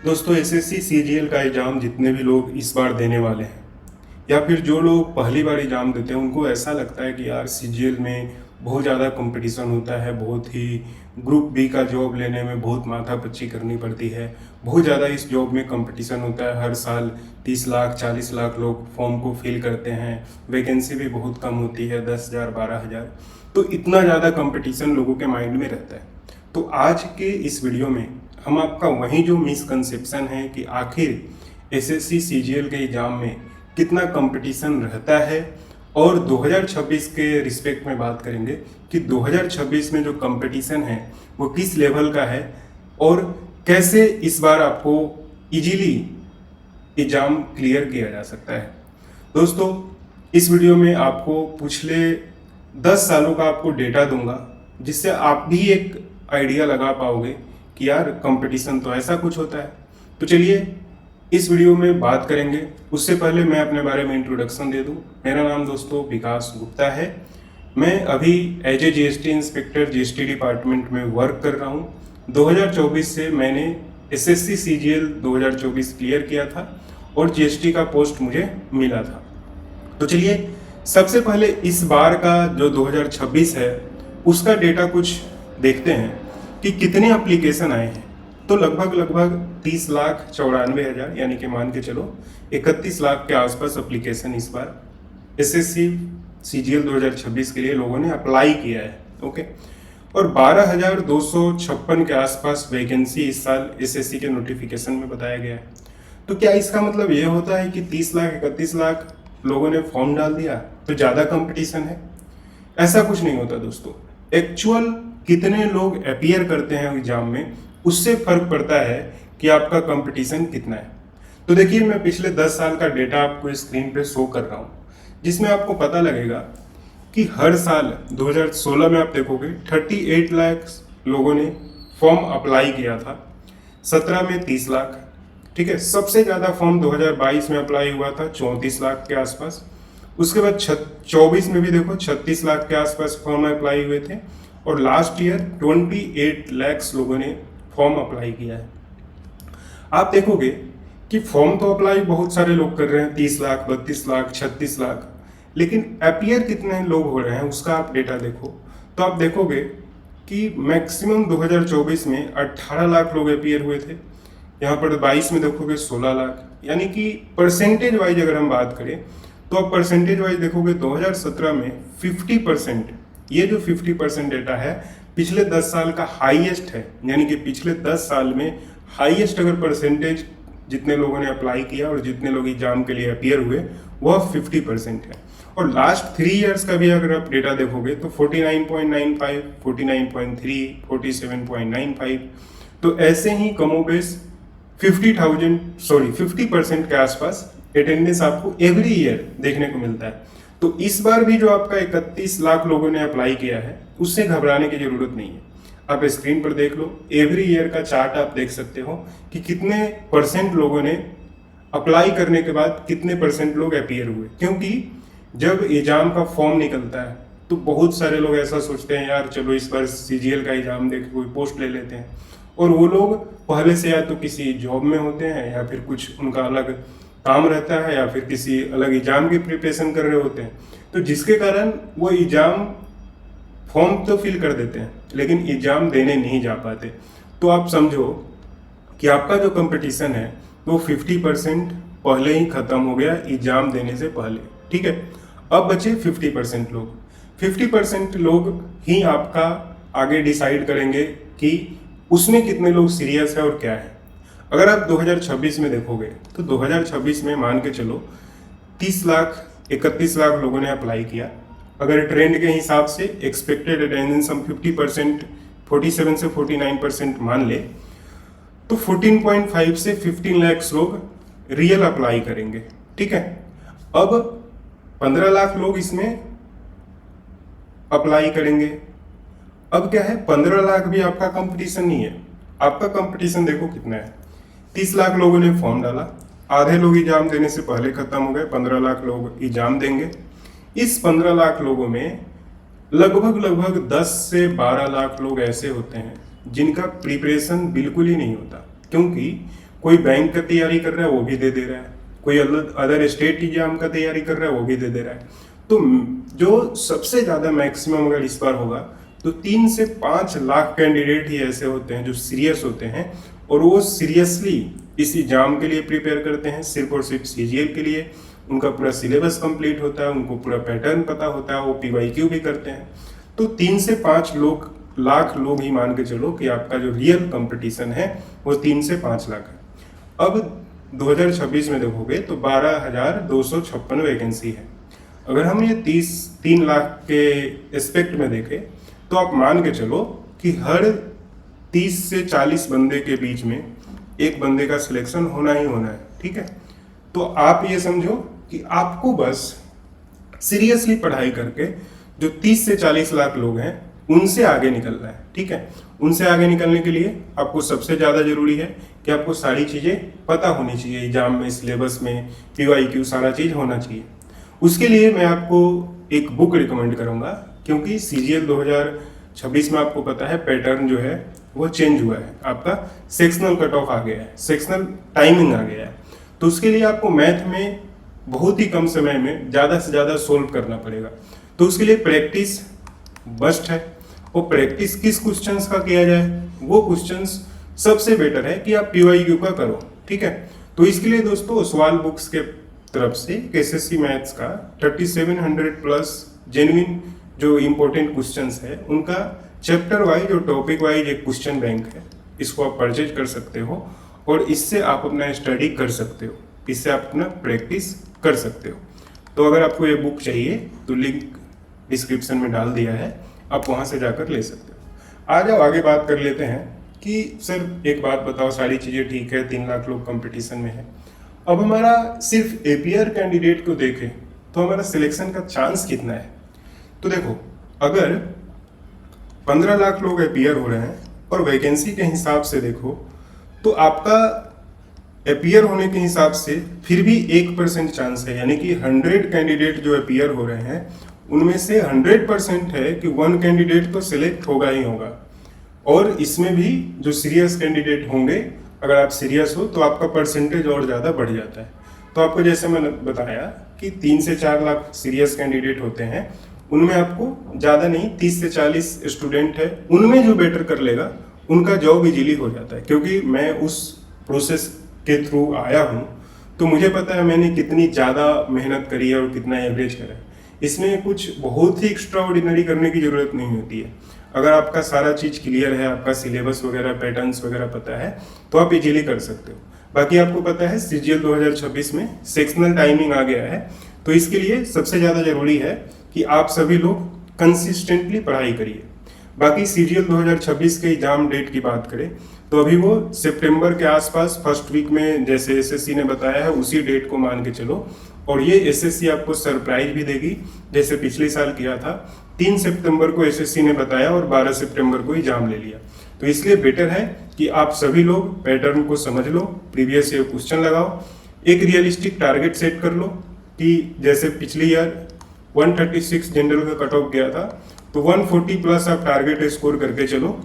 दोस्तों SSC CGL का exam जितने भी लोग इस बार देने वाले हैं या फिर जो लोग पहली बार एग्ज़ाम देते हैं उनको ऐसा लगता है कि यार सीजीएल में बहुत ज़्यादा कंपटीशन होता है, बहुत ही ग्रुप बी का जॉब लेने में बहुत माथापच्ची करनी पड़ती है, बहुत ज़्यादा इस जॉब में कंपटीशन होता है। हर साल 30 लाख 40 लाख लोग फॉर्म को फिल करते हैं, वैकेंसी भी बहुत कम होती है, 10,000 12,000। तो इतना ज़्यादा कंपटीशन लोगों के माइंड में रहता है। तो आज के इस वीडियो में हम आपका वही जो मिसकंसेप्शन है कि आखिर एसएससी सीजीएल के एग्ज़ाम में कितना कंपटीशन रहता है और 2026 के रिस्पेक्ट में बात करेंगे कि 2026 में जो कंपटीशन है वो किस लेवल का है और कैसे इस बार आपको इजीली एग्ज़ाम क्लियर किया जा सकता है। दोस्तों इस वीडियो में आपको पिछले 10 सालों का आपको डेटा दूंगा जिससे आप भी एक आइडिया लगा पाओगे कि यार कंपटीशन तो ऐसा कुछ होता है। तो चलिए इस वीडियो में बात करेंगे। उससे पहले मैं अपने बारे में इंट्रोडक्शन दे दूं। मेरा नाम दोस्तों विकास गुप्ता है। मैं अभी as a GST inspector GST department में वर्क कर रहा हूं। 2024 से मैंने एसएससी सीजीएल 2024 क्लियर किया था और जीएसटी का पोस्ट मुझे मिला था। तो चलिए सबसे पहले इस बार का जो 2026 है उसका डेटा कुछ देखते हैं कि कितने एप्लीकेशन आए हैं। तो लगभग 30,94,000 यानी कि मान के चलो 31 लाख के आसपास एप्लीकेशन इस बार एसएससी सीजीएल 2026 के लिए लोगों ने अप्लाई किया है। ओके, और 12,256 के आसपास वैकेंसी इस साल एसएससी के नोटिफिकेशन में बताया गया है। तो क्या इसका मतलब ये होता है कि 30 लाख 31 लाख लोगों ने फॉर्म डाल दिया तो ज़्यादा कंपटीशन है? ऐसा कुछ नहीं होता दोस्तों। एक्चुअल कितने लोग अपीयर करते हैं एग्जाम में उससे फर्क पड़ता है कि आपका कंपटीशन कितना है। तो देखिए मैं पिछले 10 साल का डेटा आपको स्क्रीन पे शो कर रहा हूँ जिसमें आपको पता लगेगा कि हर साल 2016 में आप देखोगे 38 लाख लोगों ने फॉर्म अप्लाई किया था, 17 में 30 लाख, ठीक है। सबसे ज़्यादा फॉर्म 2022 में अप्लाई हुआ था 34 लाख के आसपास। उसके बाद 24 में भी देखो 36 लाख के आसपास फॉर्म अप्लाई हुए थे और लास्ट ईयर 28 लाख लोगों ने फॉर्म अप्लाई किया है। आप देखोगे कि फॉर्म तो अप्लाई बहुत सारे लोग कर रहे हैं, 30 लाख 32 लाख 36 लाख, लेकिन अपियर कितने लोग हो रहे हैं उसका आप डेटा देखो तो आप देखोगे कि मैक्सिमम 2024 में 18 लाख लोग अपियर हुए थे। यहाँ पर 22 में देखोगे 16 लाख, यानी कि परसेंटेज वाइज अगर हम बात करें तो आप परसेंटेज वाइज देखोगे 2017 में 50%, ये जो 50% डेटा है पिछले 10 साल का हाईएस्ट है। यानी कि पिछले 10 साल में हाईएस्ट अगर परसेंटेज जितने लोगों ने अप्लाई किया और जितने लोग एग्जाम के लिए अपियर हुए वह 50% है। और लास्ट 3 इयर्स का भी अगर आप डेटा देखोगे तो 49.95, 49.3, 47.95, तो ऐसे ही कमोबेश 50% के आसपास अटेंडेंस आपको एवरी ईयर देखने को मिलता है। तो इस बार भी जो आपका 31 लाख लोगों ने अप्लाई किया है उससे घबराने की जरूरत नहीं है। आप स्क्रीन पर देख लो, एवरी ईयर का चार्ट आप देख सकते हो कि कितने परसेंट लोगों ने अप्लाई करने के बाद कितने परसेंट लोग अपियर हुए। क्योंकि जब एग्जाम का फॉर्म निकलता है तो बहुत सारे लोग ऐसा सोचते हैं यार चलो इस बार सीजीएल का एग्जाम देख कोई पोस्ट ले लेते हैं, और वो लोग पहले से या तो किसी जॉब में होते हैं या फिर कुछ उनका अलग काम रहता है या फिर किसी अलग एग्जाम की प्रिपरेशन कर रहे होते हैं, तो जिसके कारण वो एग्जाम फॉर्म तो फिल कर देते हैं लेकिन एग्जाम देने नहीं जा पाते। तो आप समझो कि आपका जो कंपटीशन है वो 50% पहले ही खत्म हो गया एग्जाम देने से पहले, ठीक है। अब बचे 50% लोग। 50% लोग ही आपका आगे डिसाइड करेंगे कि उसमें कितने लोग सीरियस है और क्या है। अगर आप 2026 में देखोगे तो 2026 में मान के चलो 30 लाख 31 लाख लोगों ने अप्लाई किया। अगर ट्रेंड के हिसाब से एक्सपेक्टेड अटेंडेंस हम 50% 47 से 49% मान ले तो 14.5 से 15 लाख लोग रियल अप्लाई करेंगे, ठीक है। अब 15 लाख लोग इसमें अप्लाई करेंगे। अब क्या है, 15 लाख भी आपका कंपटीशन नहीं है। आपका कंपटीशन देखो कितना है, 30 लाख लोगों ने फॉर्म डाला, आधे लोग एग्जाम देने से पहले खत्म हो गए, 15 लाख लोग एग्जाम देंगे। इस 15 लाख लोगों में लगभग 10 से 12 लाख लोग ऐसे होते हैं जिनका प्रिपरेशन बिल्कुल ही नहीं होता, क्योंकि कोई बैंक का तैयारी कर रहा है वो भी दे दे रहा है, कोई अदर स्टेट एग्जाम का तैयारी कर रहा है वो भी दे दे रहा है। तो जो सबसे ज़्यादा मैक्सिमम अगर इस बार होगा तो 3 से 5 लाख कैंडिडेट ही ऐसे होते हैं जो सीरियस होते हैं और वो सीरियसली इस एग्जाम के लिए प्रिपेयर करते हैं, सिर्फ और सिर्फ सीजीएल के लिए। उनका पूरा सिलेबस कंप्लीट होता है, उनको पूरा पैटर्न पता होता है, वो पीवाईक्यू भी करते हैं। तो 3 से 5 लाख लोग ही मान के चलो कि आपका जो रियल कंपटीशन है वो 3 से 5 लाख है। अब 2026 में देखोगे तो 12,256 वैकेंसी है। अगर हम ये 3 लाख के एस्पेक्ट में देखें तो आप मान के चलो कि हर 30 से 40 बंदे के बीच में एक बंदे का सिलेक्शन होना ही होना है, ठीक है। तो आप ये समझो कि आपको बस सीरियसली पढ़ाई करके जो 30 से 40 लाख लोग हैं उनसे आगे निकलना है, ठीक है। उनसे आगे निकलने के लिए आपको सबसे ज़्यादा जरूरी है कि आपको सारी चीज़ें पता होनी चाहिए, एग्जाम में, सिलेबस में, पीवाईक्यू सारा चीज़ होना चाहिए। उसके लिए मैं आपको एक बुक रिकमेंड करूँगा, क्योंकि सीजीएल 2026 में आपको पता है पैटर्न जो है वो चेंज हुआ है, आपका सेक्शनल कट ऑफ आ गया है, सेक्शनल टाइमिंग आ गया है। तो उसके लिए आपको मैथ में बहुत ही कम समय में ज़्यादा से ज़्यादा सोल्व करना पड़ेगा। तो उसके लिए प्रैक्टिस मस्ट है। वो प्रैक्टिस किस क्वेश्चंस का किया जाए, वो क्वेश्चंस सबसे बेटर है कि आप पीवाईक्यू का करो, ठीक है। तो इसके लिए दोस्तों सवाल बुक्स के तरफ से एसएससी मैथ्स का 3700 प्लस जेन्युइन जो इम्पोर्टेंट क्वेश्चंस है उनका चैप्टर वाइज और टॉपिक वाइज एक क्वेश्चन बैंक है, इसको आप परचेज कर सकते हो और इससे आप अपना स्टडी कर सकते हो, इससे आप अपना प्रैक्टिस कर सकते हो। तो अगर आपको ये बुक चाहिए तो लिंक डिस्क्रिप्शन में डाल दिया है, आप वहाँ से जाकर ले सकते हो। आ जाओ आगे बात कर लेते हैं कि सर एक बात बताओ, सारी चीज़ें ठीक है, 3 लाख लोग कंपटीशन में है, अब हमारा सिर्फ एपीआर कैंडिडेट को देखें तो हमारा सिलेक्शन का चांस कितना है। तो देखो, अगर 15 लाख लोग अपीयर हो रहे हैं और वैकेंसी के हिसाब से देखो तो आपका अपीयर होने के हिसाब से फिर भी 1% चांस है, यानी कि 100 कैंडिडेट जो अपीयर हो रहे हैं उनमें से 100% है कि 1 कैंडिडेट तो सिलेक्ट होगा ही होगा। और इसमें भी जो सीरियस कैंडिडेट होंगे, अगर आप सीरियस हो तो आपका परसेंटेज और ज़्यादा बढ़ जाता है। तो आपको जैसे मैंने बताया कि 3 से 4 लाख सीरियस कैंडिडेट होते हैं, उनमें आपको ज़्यादा नहीं 30 से 40 स्टूडेंट है, उनमें जो बेटर कर लेगा उनका जॉब इजीली हो जाता है। क्योंकि मैं उस प्रोसेस के थ्रू आया हूँ तो मुझे पता है मैंने कितनी ज़्यादा मेहनत करी है और कितना एवरेज करा है। इसमें कुछ बहुत ही एक्स्ट्रा ऑर्डिनरी करने की ज़रूरत नहीं होती है। अगर आपका सारा चीज़ क्लियर है, आपका सिलेबस वगैरह, पैटर्न्स वगैरह पता है, तो आप इजीली कर सकते हो। बाकी आपको पता है सीजीएल 2026 में सेक्शनल टाइमिंग आ गया है, तो इसके लिए सबसे ज़्यादा जरूरी है कि आप सभी लोग कंसिस्टेंटली पढ़ाई करिए। बाकी सीजीएल 2026 के एग्जाम डेट की बात करें तो अभी वो सितंबर के आसपास फर्स्ट वीक में, जैसे एसएससी ने बताया है उसी डेट को मान के चलो। और ये एसएससी आपको सरप्राइज भी देगी, जैसे पिछले साल किया था। 3 सितंबर को एसएससी ने बताया और 12 सितंबर को एग्जाम ले लिया। तो इसलिए बेटर है कि आप सभी लोग पैटर्न को समझ लो, प्रीवियस ईयर क्वेश्चन लगाओ, एक रियलिस्टिक टारगेट सेट कर लो कि जैसे पिछले ईयर 136 जनरल का कट ऑफ गया था, तो 140 प्लस आप टारगेट स्कोर करके चलो,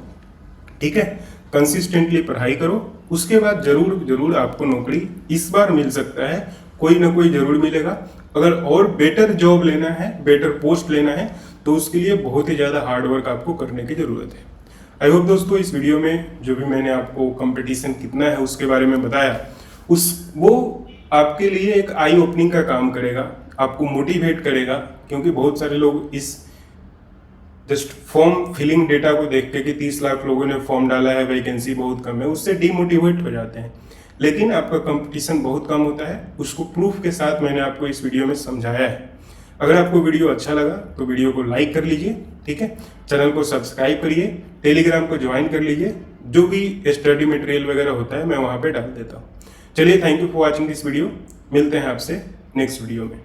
ठीक है। कंसिस्टेंटली पढ़ाई करो, उसके बाद जरूर आपको नौकरी इस बार मिल सकता है, कोई ना कोई जरूर मिलेगा। अगर और बेटर जॉब लेना है, बेटर पोस्ट लेना है, तो उसके लिए बहुत ही ज़्यादा हार्डवर्क आपको करने की ज़रूरत है। आई होप दोस्तों इस वीडियो में जो भी मैंने आपको कंपटीशन कितना है उसके बारे में बताया, वो आपके लिए एक आई ओपनिंग का काम करेगा, आपको मोटिवेट करेगा। क्योंकि बहुत सारे लोग इस जस्ट फॉर्म फिलिंग डेटा को देख के कि 30 लाख लोगों ने फॉर्म डाला है, वैकेंसी बहुत कम है, उससे डीमोटिवेट हो जाते हैं। लेकिन आपका कंपटीशन बहुत कम होता है, उसको प्रूफ के साथ मैंने आपको इस वीडियो में समझाया है। अगर आपको वीडियो अच्छा लगा तो वीडियो को लाइक कर लीजिए, ठीक है। चैनल को सब्सक्राइब करिए, टेलीग्राम को ज्वाइन कर लीजिए, जो भी स्टडी मटेरियल वगैरह होता है मैं वहाँ पे डाल देता हूँ। चलिए, thank you for watching this video. मिलते हैं आपसे नेक्स्ट वीडियो में।